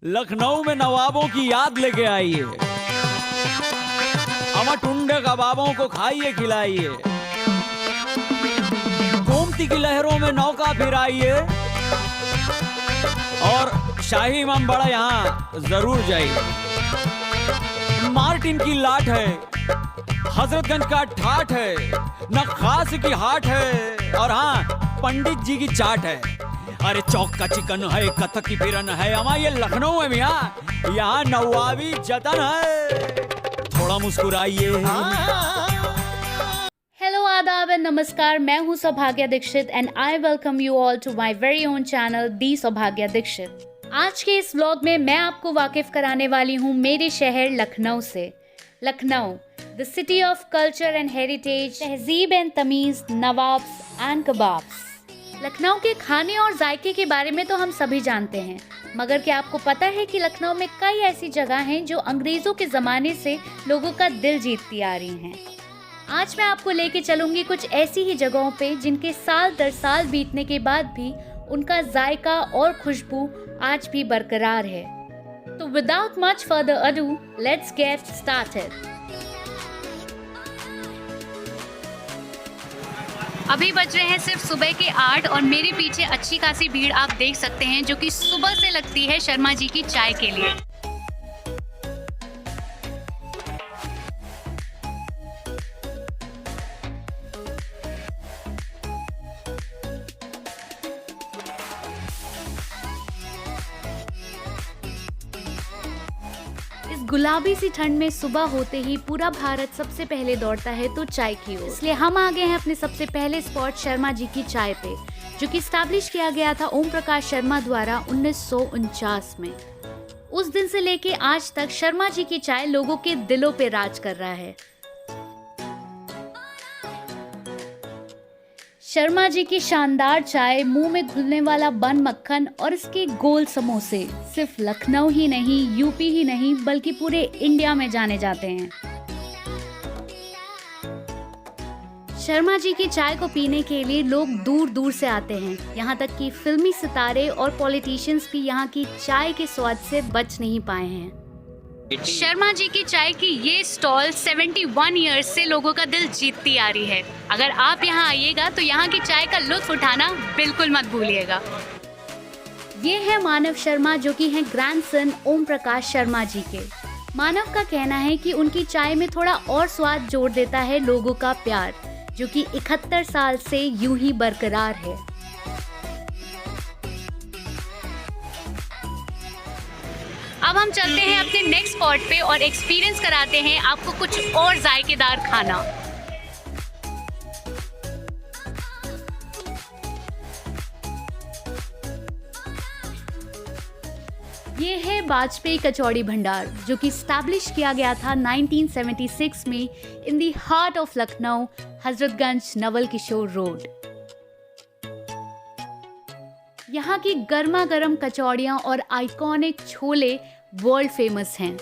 लखनऊ में नवाबों की याद लेके आइए, अमर टुंडे कबाबों को खाइए खिलाइए, गोमती की लहरों में नौका फिराइए और शाही इमाम बाड़ा यहाँ जरूर जाइए। मार्टिन की लाट है, हजरतगंज का ठाठ है, नक्खास की हाट है और हाँ पंडित जी की चाट है। अरे चौक का चिकन है, कथक की बिरन है, हमारे ये लखनऊ है भैया, यहाँ नवाबी जतन है। थोड़ा मुस्कुराइए। हेलो आदाब एंड नमस्कार, मैं हूँ Saubhagya Dikshit and I welcome you all to my very own channel the Saubhagya Dikshit. आज के इस व्लॉग में मैं आपको वाकिफ कराने वाली हूँ मेरे शहर लखनऊ से। Lucknow, the city of culture and heritage, तहजीब एंड तमीज, नवाब्स एंड कबाब्स। लखनऊ के खाने और जायके के बारे में तो हम सभी जानते हैं, मगर क्या आपको पता है कि लखनऊ में कई ऐसी जगह हैं जो अंग्रेजों के ज़माने से लोगों का दिल जीतती आ रही हैं। आज मैं आपको लेके चलूंगी कुछ ऐसी ही जगहों पे जिनके साल दर साल बीतने के बाद भी उनका जायका और खुशबू आज भी बरकरार है। तो without much further ado, let's get started. अभी बज रहे हैं सिर्फ सुबह के 8 और मेरे पीछे अच्छी खासी भीड़ आप देख सकते हैं जो कि सुबह से लगती है शर्मा जी की चाय के लिए। इस गुलाबी सी ठंड में सुबह होते ही पूरा भारत सबसे पहले दौड़ता है तो चाय की ओर, इसलिए हम आ गए हैं अपने सबसे पहले स्पॉट शर्मा जी की चाय पे, जो कि स्टैब्लिश किया गया था ओम प्रकाश शर्मा द्वारा 1949 में। उस दिन से लेके आज तक शर्मा जी की चाय लोगों के दिलों पे राज कर रहा है। शर्मा जी की शानदार चाय, मुंह में घुलने वाला बन मक्खन और इसके गोल समोसे सिर्फ लखनऊ ही नहीं, यूपी ही नहीं, बल्कि पूरे इंडिया में जाने जाते हैं। शर्मा जी की चाय को पीने के लिए लोग दूर दूर से आते हैं, यहाँ तक कि फिल्मी सितारे और पॉलिटिशियंस भी यहाँ की चाय के स्वाद से बच नहीं पाए हैं। शर्मा जी की चाय की ये स्टॉल 71 ईयर्स से लोगों का दिल जीतती आ रही है। अगर आप यहाँ आइएगा तो यहाँ की चाय का लुत्फ उठाना बिल्कुल मत भूलिएगा। ये है मानव शर्मा, जो कि हैं ग्रैंडसन ओम प्रकाश शर्मा जी के। मानव का कहना है कि उनकी चाय में थोड़ा और स्वाद जोड़ देता है लोगों का प्यार, जो कि 71 साल से यूं ही बरकरार है। अब हम चलते हैं अपने नेक्स्ट स्पॉट पे और एक्सपीरियंस कराते हैं आपको कुछ और जायकेदार खाना। ये है वाजपेयी कचौड़ी भंडार, जो कि स्टैब्लिश किया गया था 1976 में in the heart of Lucknow, Hazratganj, Nawal Kishore road. यहाँ की गर्मा गर्म कचौड़ियाँ और आइकॉनिक छोले वर्ल्ड फेमस हैं।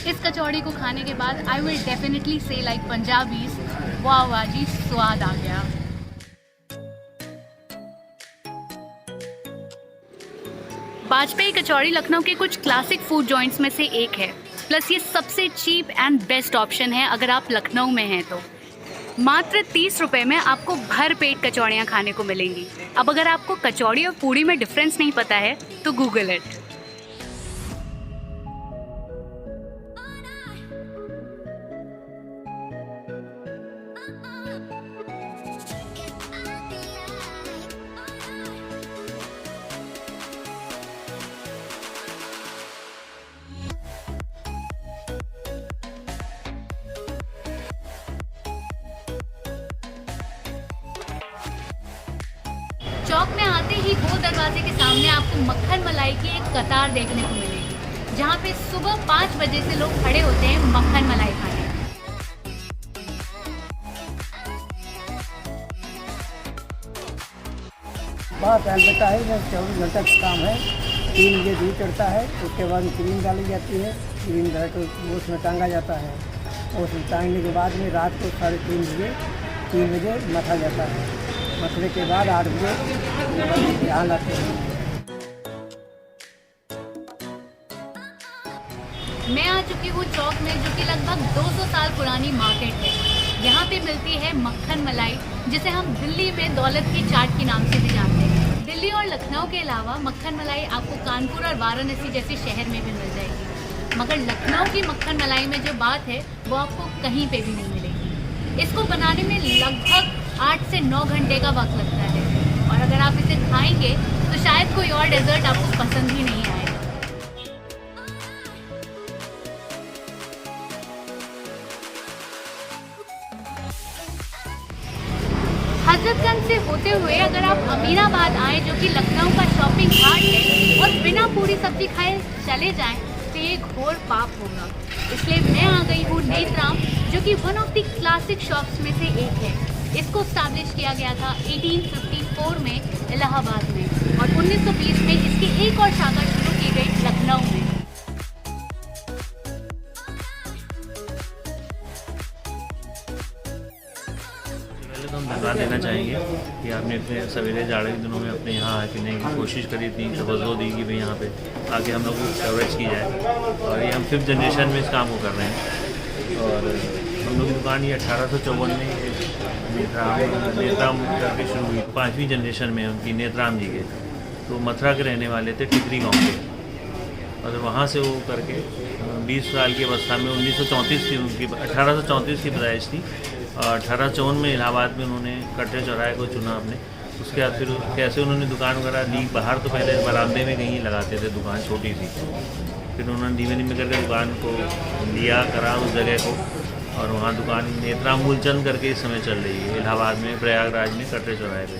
इस कचौड़ी को खाने के बाद आई विल डेफिनेटली से लाइक पंजाबीज, वाह वाह जी, स्वाद आ गया। वाजपेयी कचौड़ी लखनऊ के कुछ क्लासिक फूड जॉइंट्स में से एक है, प्लस ये सबसे चीप एंड बेस्ट ऑप्शन है अगर आप लखनऊ में हैं तो। मात्र 30 रुपए में आपको भर पेट कचौड़ियाँ खाने को मिलेंगी। अब अगर आपको कचौड़ी और पूड़ी में डिफरेंस नहीं पता है तो गूगल इट। चौक में आते ही वो दरवाजे के सामने आपको मक्खन मलाई की एक कतार देखने को मिलेगी, जहाँ पे सुबह 5 बजे से लोग खड़े होते हैं मक्खन मलाई खाने। बहुत टाइम लगता है, 24 घंटे का काम है। 3 बजे दूध चढ़ता है, उसके बाद क्रीम डाली जाती है, क्रीम डाल कर वो उसमें टांगा जाता है और उसमें टांगने के बाद में रात को 3 बजे मथा जाता है। मथने के बाद 8 बजे यहाँ लाते हैं। मैं आ चुकी हूँ चौक में, जो कि लगभग 200 साल पुरानी मार्केट है। यहाँ पे मिलती है मक्खन मलाई, जिसे हम दिल्ली में दौलत की चाट के नाम से भी जानते हैं। दिल्ली और लखनऊ के अलावा मक्खन मलाई आपको कानपुर और वाराणसी जैसे शहर में भी मिल जाएगी, मगर लखनऊ की मक्खन मलाई में जो बात है वो आपको कहीं पे भी नहीं मिलेगी। इसको बनाने में लगभग 8 से 9 घंटे का वक्त लगता है, और अगर आप इसे खाएंगे तो शायद कोई और डेजर्ट आपको पसंद ही नहीं आएगा। हजरतगंज से होते हुए अगर आप अमीनाबाद आए, जो कि लखनऊ का शॉपिंग हार्ट है, और बिना पूरी सब्जी खाए चले जाएं तो ये घोर पाप होगा। इसलिए मैं आ गई हूँ नेत्राम, जो कि one of the classic shops में से एक है। इसको स्टैब्लिश किया गया था 1854 में इलाहाबाद में, और 1920 में इसकी एक और शाखा शुरू की गई लखनऊ में। तो हम धन्यवाद देना चाहेंगे कि आपने इतने सवेरे जाड़े के दिनों में अपने यहाँ आने की कोशिश करी थी, तवज्जो दी कि भाई यहाँ पे आके हम लोग को कवरेज की जाए। और ये हम 5th जनरेशन में इस काम को कर रहे हैं। और हम लोग की दुकान ये 1854 में नेत्राम करके शुरू हुई। 5वीं जनरेशन में उनकी नेत्राम जी के, तो मथुरा के रहने वाले थे, टिकरी गाँव के, और वहाँ से वो करके 20 साल की अवस्था में 1934 की उनकी 1834 की पैदाइश थी, और 1854 में इलाहाबाद में उन्होंने कटरे चौराहे को चुना अपने। उसके बाद फिर कैसे उन्होंने दुकान वगैरह ली, बाहर तो पहले बरामदे में कहीं लगाते थे दुकान छोटी सी, फिर उन्होंने धीमे धीमे करके दुकान को लिया करा उस जगह को, और वहाँ दुकान नेत्राम मूलचंद करके इस समय चल रही है इलाहाबाद में, प्रयागराज में, कटरे चौराहे पे।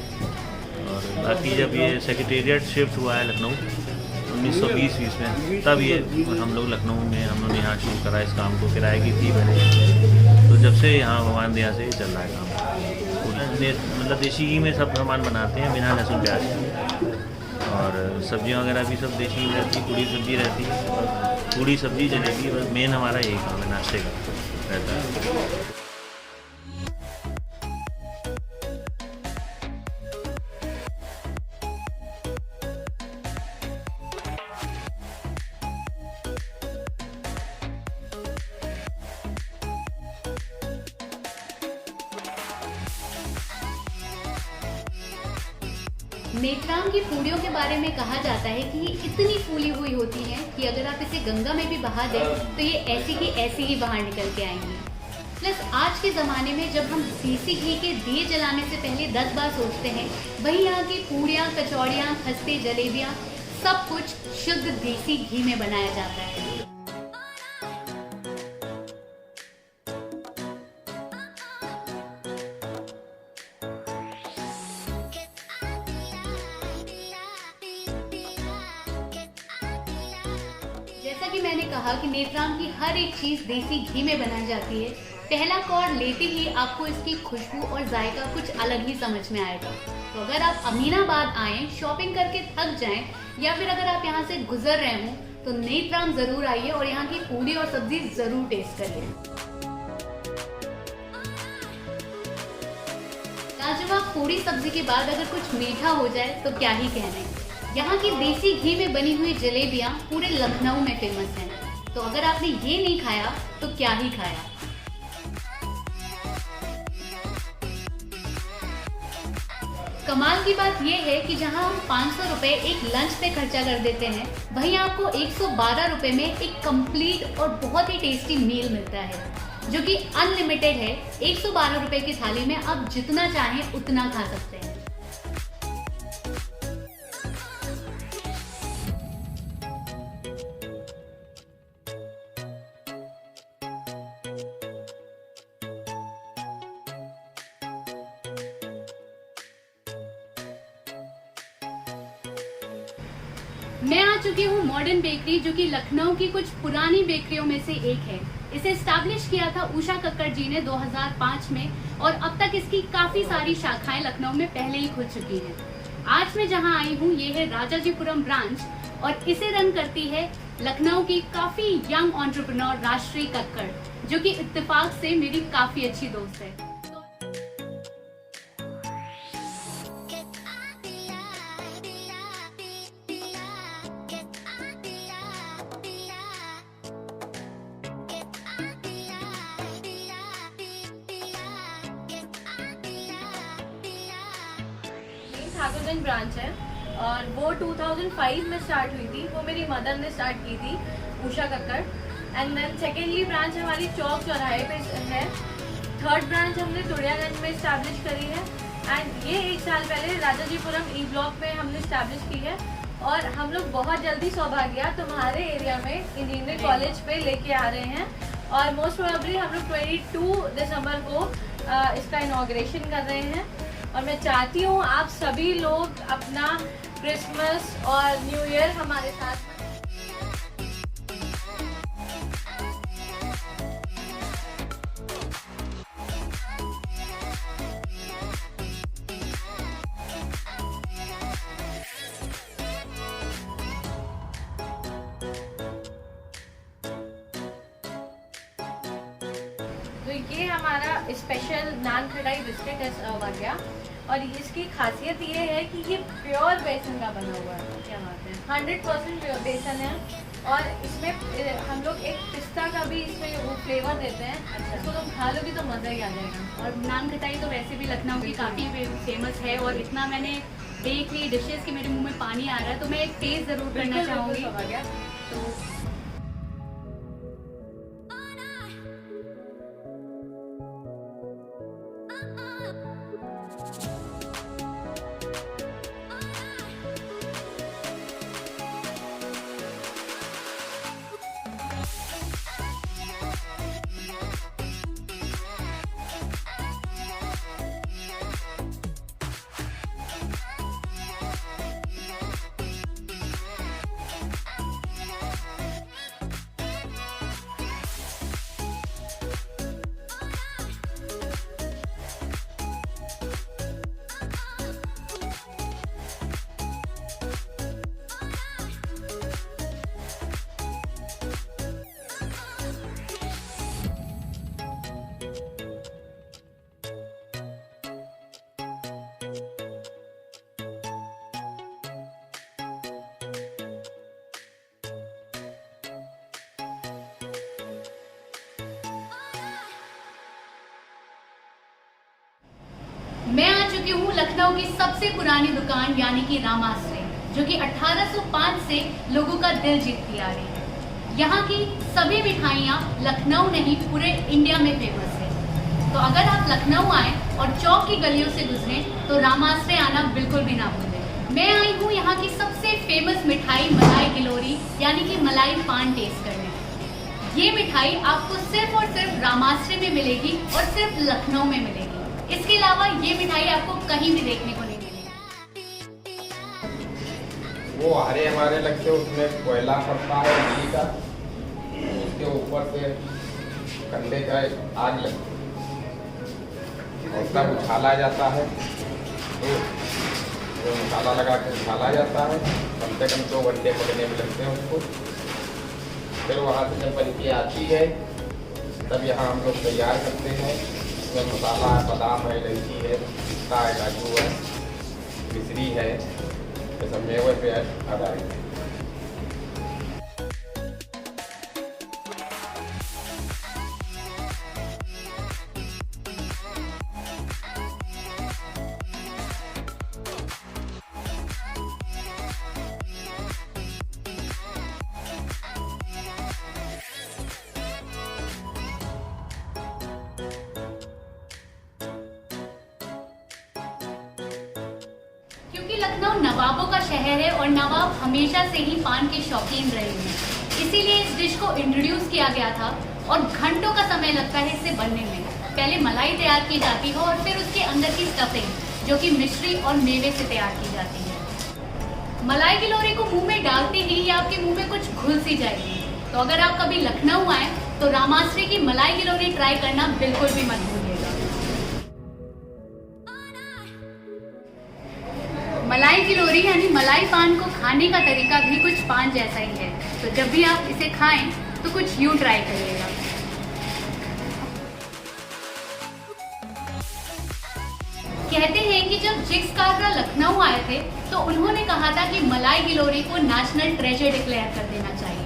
और बाकी जब ये सेक्रेटेरिएट शिफ्ट हुआ है लखनऊ 1920 में, तब ये हम लोग लखनऊ में हम लोग ने यहाँ शुरू करा इस काम को। किराए की थी पहले, तो जब से यहाँ भगवान दया से चल रहा है काम। मतलब देसी घी में सब सामान बनाते हैं बिना लहसुन प्याज के, और सब्जियाँ वगैरह भी सब देसी घी रहती है, पूड़ी सब्जी रहती है, पूड़ी सब्जी जलेबी, बस मेन हमारा यही काम है, नाश्ते का रहता है। नेत्राम की पूड़ियों के बारे में कहा जाता है कि ये इतनी फूली हुई होती हैं कि अगर आप इसे गंगा में भी बहा दें तो ये ऐसी की ऐसी ही बाहर निकल के आएंगी। प्लस आज के ज़माने में जब हम देसी घी के दिए जलाने से पहले 10 बार सोचते हैं, वहीं यहाँ की पूड़ियाँ, कचौड़ियाँ, खस्ते, जलेबियाँ सब कुछ शुद्ध देसी घी में बनाया जाता है। जैसा कि मैंने कहा कि नेत्राम की हर एक चीज़ देसी घी में बनाई जाती है। पहला कौर लेते ही आपको इसकी खुशबू और जायका कुछ अलग ही समझ में आएगा। तो अगर आप अमीनाबाद आएँ, शॉपिंग करके थक जाएं, या फिर अगर आप यहाँ से गुजर रहे हों, तो नेत्राम ज़रूर आइए और यहाँ की पूड़ी और सब्जी ज़रूर टेस्ट करिए। लाजवाब पूड़ी सब्जी के बाद अगर कुछ मीठा हो जाए तो क्या ही कहने। यहाँ की देसी घी में बनी हुई जलेबियाँ पूरे लखनऊ में फेमस हैं। तो अगर आपने ये नहीं खाया तो क्या ही खाया। कमाल की बात यह है कि जहां हम 500 रुपए एक लंच पे खर्चा कर देते हैं, वहीं आपको 112 रुपए में एक कंप्लीट और बहुत ही टेस्टी मील मिलता है, जो कि अनलिमिटेड है। 112 रुपए की थाली में आप जितना चाहें उतना खा सकते हैं। मैं आ चुकी हूँ मॉडर्न बेकरी, जो कि लखनऊ की कुछ पुरानी बेकरियों में से एक है। इसे स्टैब्लिश किया था उषा कक्कड़ जी ने 2005 में, और अब तक इसकी काफी सारी शाखाएं लखनऊ में पहले ही खुल चुकी हैं। आज मैं जहां आई हूँ ये है राजाजीपुरम ब्रांच, और इसे रन करती है लखनऊ की काफी यंग एंटरप्रेन्योर राजश्री कक्कड़, जो कि इत्तेफाक से मेरी काफी अच्छी दोस्त है। ठाकुरगंज ब्रांच है और वो 2005 में स्टार्ट हुई थी। वो मेरी मदर ने स्टार्ट की थी, Usha Kakkar. And then secondly branch हमारी चौक चौराहे पे है। थर्ड ब्रांच हमने तुड़ियागंज में इस्टेब्लिश करी है। एंड ये 1 साल पहले राजाजीपुरम ई ब्लॉक में हमने इस्टेब्लिश की है। और हम लोग बहुत जल्दी सौभाग्या तुम्हारे एरिया में इंजीनियरिंग कॉलेज पे लेके आ रहे हैं। और मोस्ट प्रोबेबली हम लोग 22 दिसंबर को इसका इनॉग्रेशन कर रहे हैं। और मैं चाहती हूँ आप सभी लोग अपना क्रिसमस और न्यू ईयर हमारे साथ तो ये हमारा स्पेशल नान कढ़ाई बिस्किट है सौभाग्या। और इसकी खासियत ये है कि ये प्योर बेसन का बना हुआ है। क्या बात है, 100% प्योर बेसन है। और इसमें हम लोग एक पिस्ता का भी इसमें वो फ्लेवर देते हैं। अच्छा, इसको तुम खा लोगी तो मज़ा ही आ जाएगा। और नान खटाई तो वैसे भी लखनऊ की काफ़ी फेमस है और इतना मैंने देख ली डिशेस कि मेरे मुंह में पानी आ रहा है, तो मैं एक टेस्ट ज़रूर करना चाहूँगी। तो मैं आ चुकी हूँ लखनऊ की सबसे पुरानी दुकान यानी कि रामाश्रय, जो कि 1805 से लोगों का दिल जीतती आ रही है। यहाँ की सभी मिठाइयाँ लखनऊ नहीं पूरे इंडिया में फेमस है। तो अगर आप लखनऊ आए और चौक की गलियों से गुजरें तो रामाश्रय आना बिल्कुल भी ना भूलें। मैं आई हूँ यहाँ की सबसे फेमस मिठाई मलाई गिलोरी यानी कि मलाई पान टेस्ट करने। ये मिठाई आपको सिर्फ और सिर्फ रामाश्रय में मिलेगी और सिर्फ लखनऊ में मिलेगी। इसके अलावा ये मिठाई आपको कहीं भी देखने को नहीं मिलेगी। वो हरे हमारे लगते उसमें कोयला पड़ता है बिजली का, उसके ऊपर से कंधे का आग लगती है और तब उछाला जाता है। तो मसाला लगा के उछाला जाता है, कम से कम 2 घंटे पकने में लगते हैं उसको। फिर वहाँ से जब बन के आती है तब यहाँ हम लोग तैयार करते हैं। इसमें मसाला है, बादाम है, इलायची है, पिस्ता है, काजू है, मिश्री है, ये सब मेवे पे आधारित है। क्योंकि लखनऊ नवाबों का शहर है और नवाब हमेशा से ही पान के शौकीन रहे हैं, इसीलिए इस डिश को इंट्रोड्यूस किया गया था और घंटों का समय लगता है इसे बनने में। पहले मलाई तैयार की जाती है और फिर उसके अंदर की स्टफिंग जो कि मिश्री और मेवे से तैयार की जाती है। मलाई गिलोरी को मुंह में डालते ही ये आपके मुंह में कुछ घुल सी जाएगी। तो अगर आप कभी लखनऊ आए तो रामाश्रय की मलाई गिलोरी ट्राई करना बिल्कुल भी मत भूलिएगा। मलाई गिलोरी यानी मलाई पान को खाने का तरीका भी कुछ पान जैसा ही है, तो जब भी आप इसे खाएं तो कुछ यूं ट्राई करिएगा। कहते हैं कि जब जिग्स काकरा लखनऊ आए थे तो उन्होंने कहा था कि मलाई गिलोरी को नेशनल ट्रेजर डिक्लेयर कर देना चाहिए।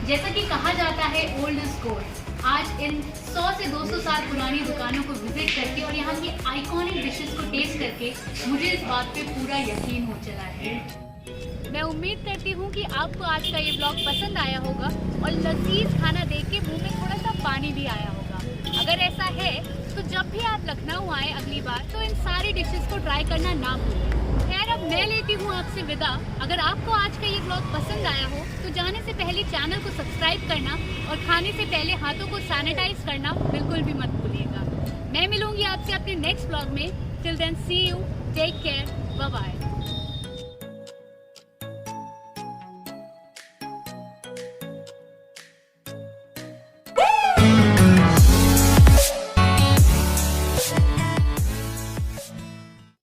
जैसा कि कहा जाता है ओल्ड इज गोल्ड। आज इन 100 से 200 साल पुरानी दुकानों को विजिट करके और यहाँ की आइकॉनिक डिशेस को टेस्ट करके मुझे इस बात पे पूरा यकीन हो चला है। मैं उम्मीद करती हूँ कि आपको आज का ये ब्लॉग पसंद आया होगा और लजीज खाना देख के मुंह में थोड़ा सा पानी भी आया होगा। अगर ऐसा है तो जब भी आप लखनऊ आए अगली बार तो इन सारी डिशेस को ट्राई करना ना भूलें। खैर अब मैं लेती हूँ आपसे विदा। अगर आपको आज का ये ब्लॉग पसंद आया हो तो जाने से पहले चैनल को सब्सक्राइब करना और खाने से पहले हाथों को सैनिटाइज करना बिल्कुल भी मत भूलिएगा। मैं मिलूंगी आपसे अपने नेक्स्ट ब्लॉग में। Till then see you, take care, bye bye.